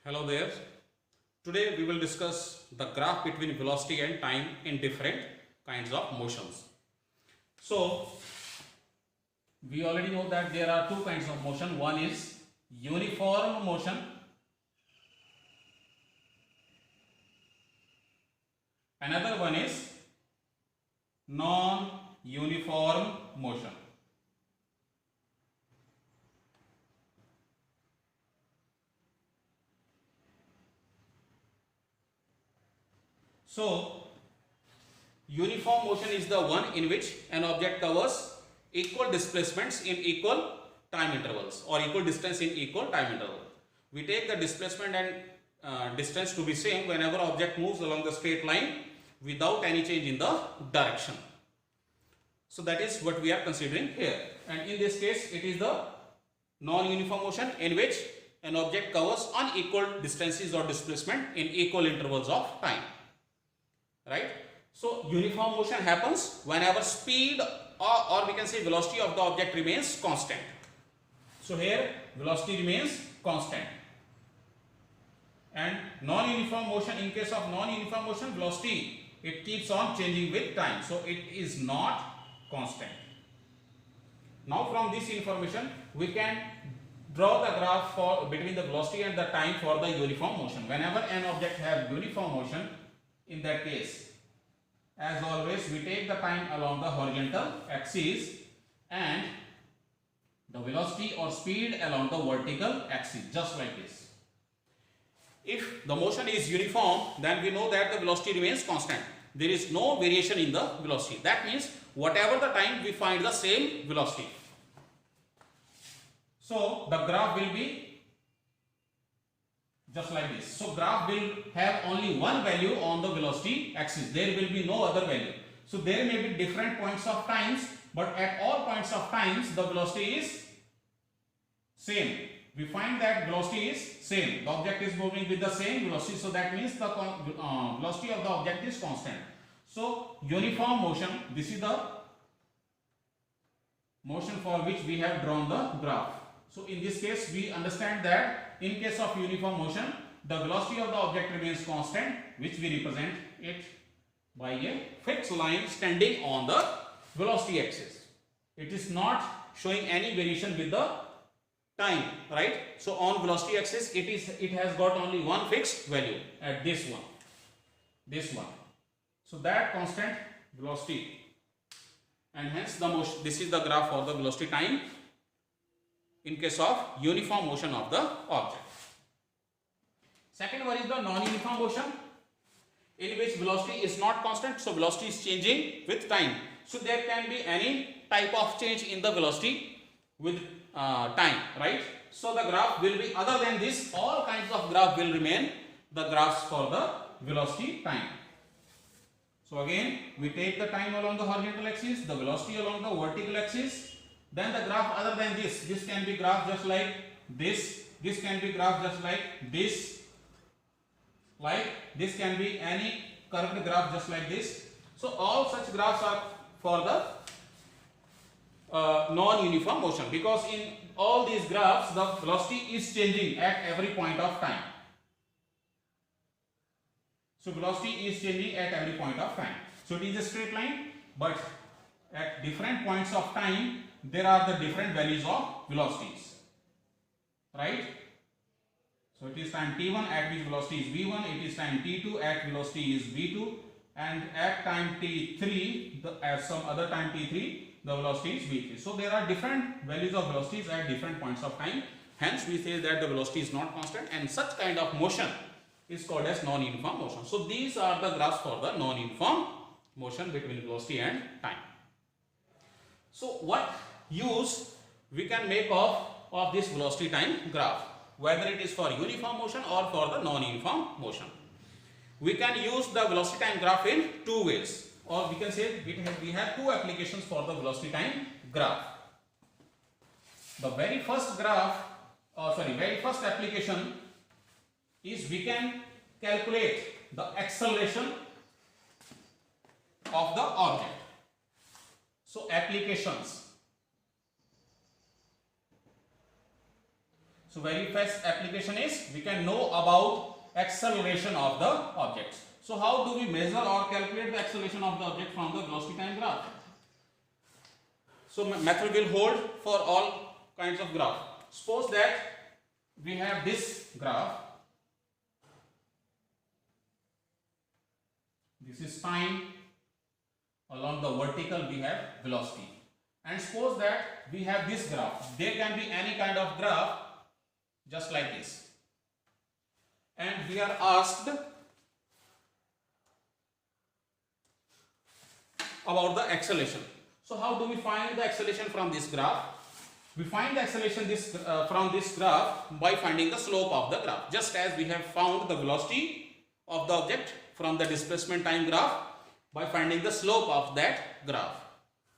Hello there. Today we will discuss the graph between velocity and time in different kinds of motions. So we already know that there are two kinds of motion. One is uniform motion, another one is non-uniform motion. So uniform motion is the one in which an object covers equal displacements in equal time intervals or equal distance in equal time interval. We take the displacement and distance to be same whenever object moves along the straight line without any change in the direction. So that is what we are considering here, and in this case it is the non-uniform motion in which an object covers unequal distances or displacement in equal intervals of time. Right? So uniform motion happens whenever speed or we can say velocity of the object remains constant. So here velocity remains constant, and non-uniform motion, in case of non-uniform motion, velocity it keeps on changing with time, so it is not constant. Now from this information we can draw the graph for between the velocity and the time for the uniform motion. Whenever an object has uniform motion, in that case, as always, we take the time along the horizontal axis and the velocity or speed along the vertical axis, just like this. If the motion is uniform, then we know that the velocity remains constant. There is no variation in the velocity. That means whatever the time, we find the same velocity. So the graph will be just like this. So graph will have only one value on the velocity axis. There will be no other value. So there may be different points of times, but at all points of times the velocity is same. We find that velocity is same. The object is moving with the same velocity. So that means the velocity of the object is constant. So uniform motion, this is the motion for which we have drawn the graph. So in this case we understand that in case of uniform motion, the velocity of the object remains constant, which we represent it by a fixed line standing on the velocity axis. It is not showing any variation with the time, right? So on velocity axis it has got only one fixed value at this one. So that constant velocity, and hence the motion, this is the graph for the velocity time in case of uniform motion of the object. Second one is the non-uniform motion, in which velocity is not constant, so velocity is changing with time. So there can be any type of change in the velocity with time, right? So the graph will be, other than this, all kinds of graph will remain the graphs for the velocity time. So again we take the time along the horizontal axis, the velocity along the vertical axis. Then the graph other than this can be graph just like this can be graph just like this can be any curved graph just like this. So all such graphs are for the non-uniform motion, because in all these graphs the velocity is changing at every point of time. So velocity is changing at every point of time. So it is a straight line, but at different points of time there are the different values of velocities, right? So it is time t1 at which velocity is v1, it is time t2 at velocity is v2, and at time t3, at some other time t3, the velocity is v3. So there are different values of velocities at different points of time. Hence we say that the velocity is not constant, and such kind of motion is called as non-uniform motion. So these are the graphs for the non-uniform motion between velocity and time. So what use we can make of this velocity time graph, whether it is for uniform motion or for the non-uniform motion? We can use the velocity time graph in two ways, or we can say we have two applications for the velocity time graph. The very first application is we can calculate the acceleration of the object. So applications. So very first application is we can know about acceleration of the objects. So how do we measure or calculate the acceleration of the object from the velocity time graph? So method will hold for all kinds of graph. Suppose that we have this graph. This is time. Along the vertical we have velocity. And suppose that we have this graph. There can be any kind of graph just like this. And we are asked about the acceleration. So how do we find the acceleration from this graph? We find the acceleration from this graph by finding the slope of the graph. Just as we have found the velocity of the object from the displacement time graph by finding the slope of that graph.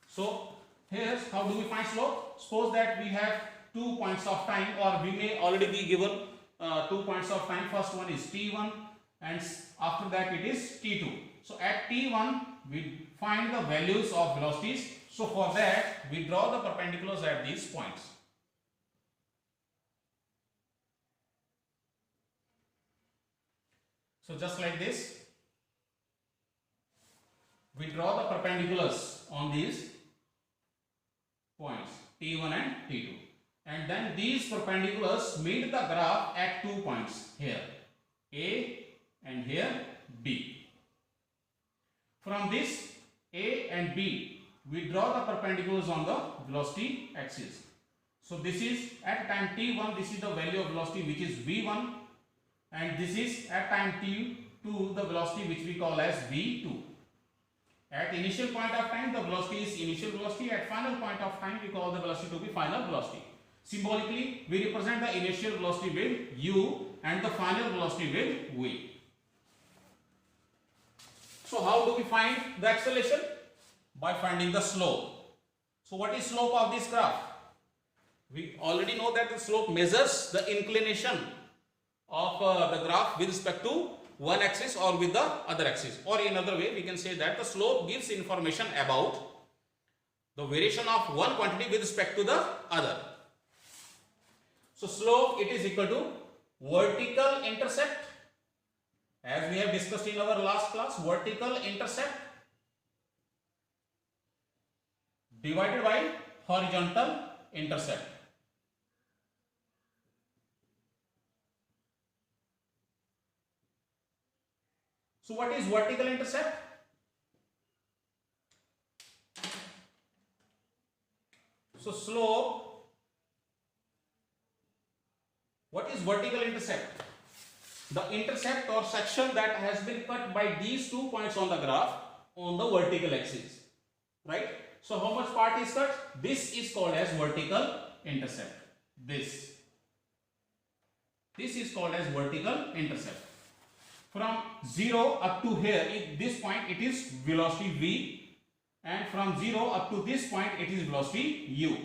So here's how do we find slope. Suppose that we have 2 points of time, or we may already be given 2 points of time. First one is t1 and after that it is t2. So at t1 we find the values of velocities. So for that we draw the perpendiculars at these points. So just like this, we draw the perpendiculars on these points t1 and t2, and then these perpendiculars meet the graph at 2 points, here A and here B. From this A and B we draw the perpendiculars on the velocity axis. So this is at time t1, this is the value of velocity which is v1, and this is at time t2 the velocity which we call as v2. At initial point of time the velocity is initial velocity, at final point of time we call the velocity to be final velocity. Symbolically we represent the initial velocity with u and the final velocity with v. So how do we find the acceleration? By finding the slope. So what is slope of this graph? We already know that the slope measures the inclination of the graph with respect to one axis or with the other axis, or in another way we can say that the slope gives information about the variation of one quantity with respect to the other. So slope, it is equal to vertical intercept, as we have discussed in our last class, vertical intercept divided by horizontal intercept. So what is vertical intercept? So slope, what is vertical intercept? The intercept or section that has been cut by these 2 points on the graph on the vertical axis, right? So how much part is cut? This is called as vertical intercept. This is called as vertical intercept. From 0 up to here, at this point it is velocity v, and from 0 up to this point it is velocity u.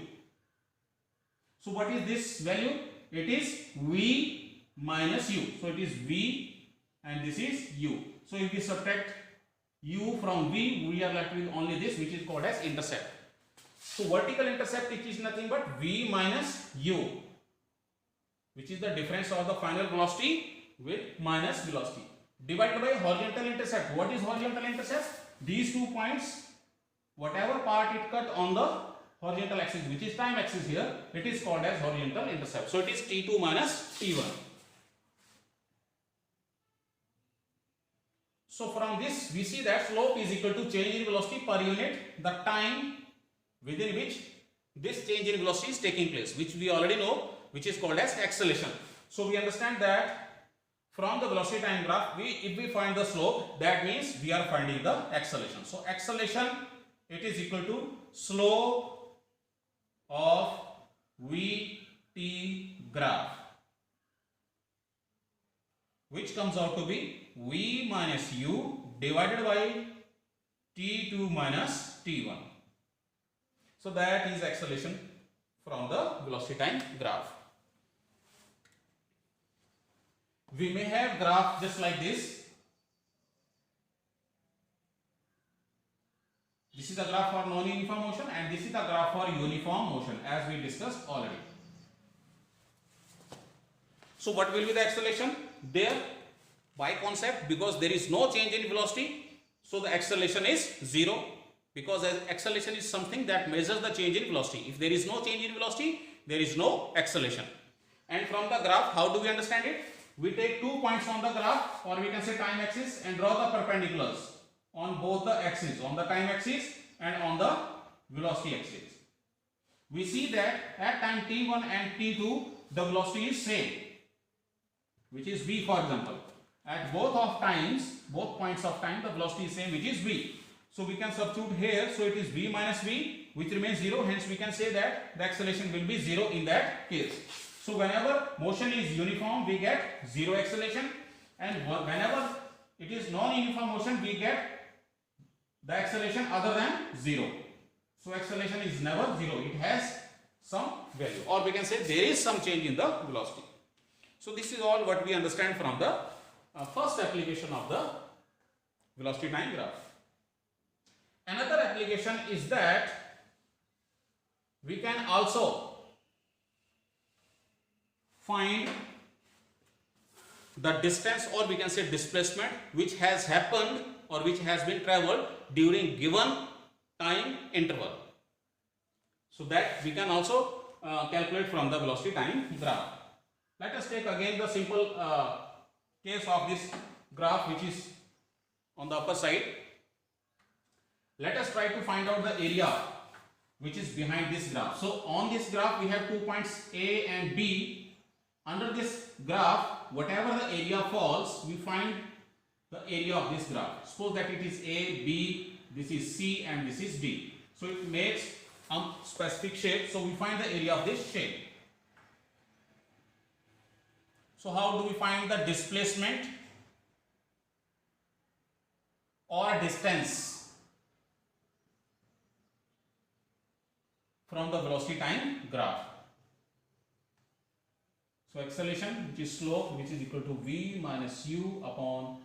So what is this value? It is v minus u. So it is v and this is u. So if we subtract u from v, we are left with only this, which is called as intercept. So vertical intercept, it is nothing but v minus u, which is the difference of the final velocity with minus velocity, divided by horizontal intercept. What is horizontal intercept? These 2 points, whatever part it cut on the horizontal axis, which is time axis here, it is called as horizontal intercept. So it is t2 minus t1. So from this we see that slope is equal to change in velocity per unit, the time within which this change in velocity is taking place, which we already know, which is called as acceleration. So we understand that from the velocity time graph, if we find the slope, that means we are finding the acceleration. So acceleration, it is equal to slope of vt graph, which comes out to be v minus u divided by t2 minus t1. So that is acceleration from the velocity time graph. We may have graph just like this. This is the graph for non-uniform motion and this is the graph for uniform motion, as we discussed already. So what will be the acceleration? There, by concept, because there is no change in velocity, so the acceleration is 0, because acceleration is something that measures the change in velocity. If there is no change in velocity, there is no acceleration. And from the graph, how do we understand it? We take 2 points on the graph, or we can say time axis, and draw the perpendiculars on both the axes, on the time axis and on the velocity axis. We see that at time t1 and t2, the velocity is same, which is v, for example. At both points of time, the velocity is same, which is v. So we can substitute here, so it is v minus v, which remains 0, hence we can say that the acceleration will be 0 in that case. So whenever motion is uniform, we get 0 acceleration, and whenever it is non-uniform motion, we get the acceleration other than 0. So acceleration is never 0, it has some value, or we can say there is some change in the velocity. So this is all what we understand from the first application of the velocity time graph. Another application is that we can also find the distance, or we can say displacement, which has happened or which has been traveled during given time interval. So that we can also calculate from the velocity time graph. Let us take again the simple case of this graph, which is on the upper side. Let us try to find out the area which is behind this graph. So on this graph we have 2 points A and B. Under this graph, whatever the area falls, we find the area of this graph. Suppose that it is A, B, this is C, and this is D. So it makes a specific shape. So we find the area of this shape. So how do we find the displacement or distance from the velocity time graph? So acceleration, which is slope, which is equal to v minus u upon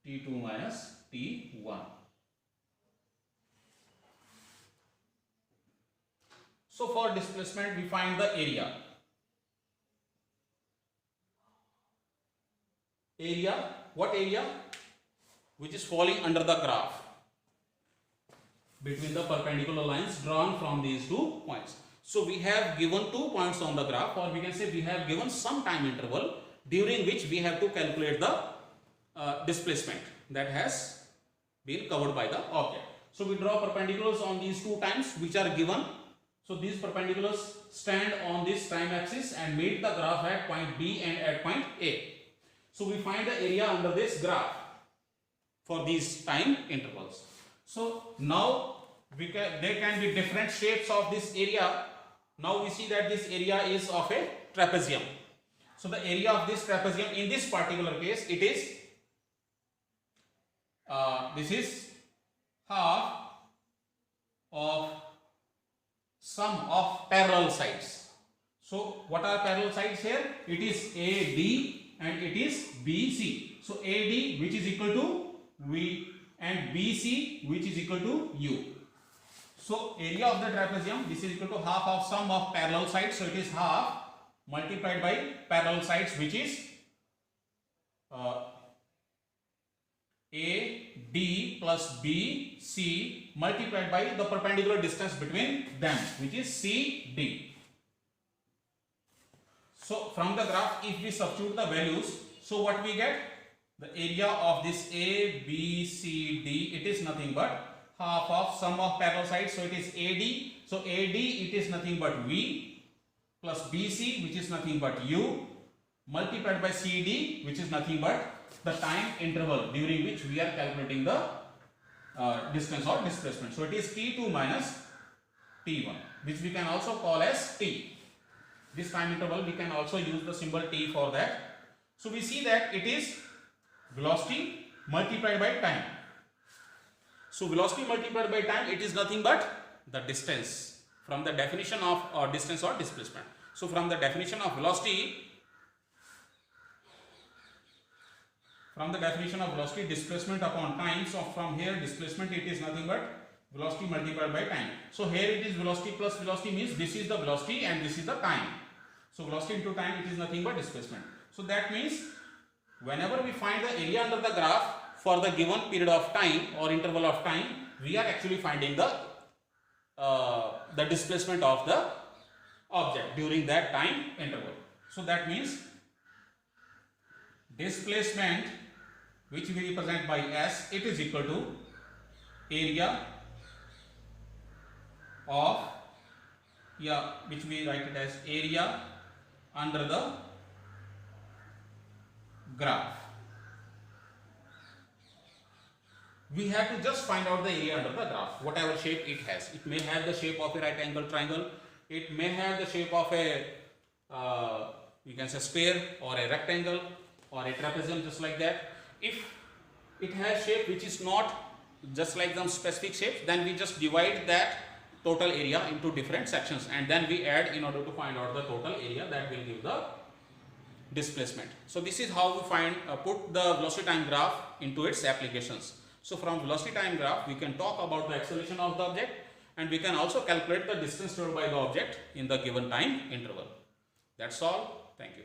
t2 minus t1. So for displacement, we find the area. Area, what area? Which is falling under the graph between the perpendicular lines drawn from these 2 points. So we have given 2 points on the graph, or we can say we have given some time interval during which we have to calculate the displacement that has been covered by the object. So we draw perpendiculars on these 2 times which are given. So these perpendiculars stand on this time axis and meet the graph at point B and at point A. So we find the area under this graph for these time intervals. So now there can be different shapes of this area. Now we see that this area is of a trapezium. So the area of this trapezium in this particular case, it is this is half of sum of parallel sides. So what are parallel sides here? It is AD and it is BC. So AD, which is equal to V, and BC, which is equal to U. So area of the trapezium, this is equal to half of sum of parallel sides. So it is half multiplied by parallel sides, which is AD plus BC multiplied by the perpendicular distance between them, which is CD. So from the graph, if we substitute the values, so what we get? The area of this A, B, C, D, it is nothing but half of sum of parallel sides. So it is AD. So AD, it is nothing but V, plus BC, which is nothing but U, multiplied by CD, which is nothing but the time interval during which we are calculating the distance or displacement. So it is T2 minus T1, which we can also call as T. This time interval, we can also use the symbol T for that. So we see that it is velocity multiplied by time. So velocity multiplied by time, it is nothing but the distance from the definition of distance or displacement. So from the definition of velocity, displacement upon time. So from here displacement, it is nothing but velocity multiplied by time. So here it is velocity plus velocity, means this is the velocity and this is the time. So velocity into time, it is nothing but displacement. So that means whenever we find the area under the graph for the given period of time or interval of time, we are actually finding the displacement of the object during that time interval. So that means displacement, which we represent by S, it is equal to area of, which we write it as area under the graph. We have to just find out the area under the graph, whatever shape it has. It may have the shape of a right angle triangle, it may have the shape of a you can say square or a rectangle or a trapezium, just like that. If it has shape which is not just like some specific shapes, then we just divide that total area into different sections and then we add in order to find out the total area that will give the displacement. So this is how we find put the velocity time graph into its applications. So from velocity time graph we can talk about the acceleration of the object and we can also calculate the distance traveled by the object in the given time interval. That's all. Thank you.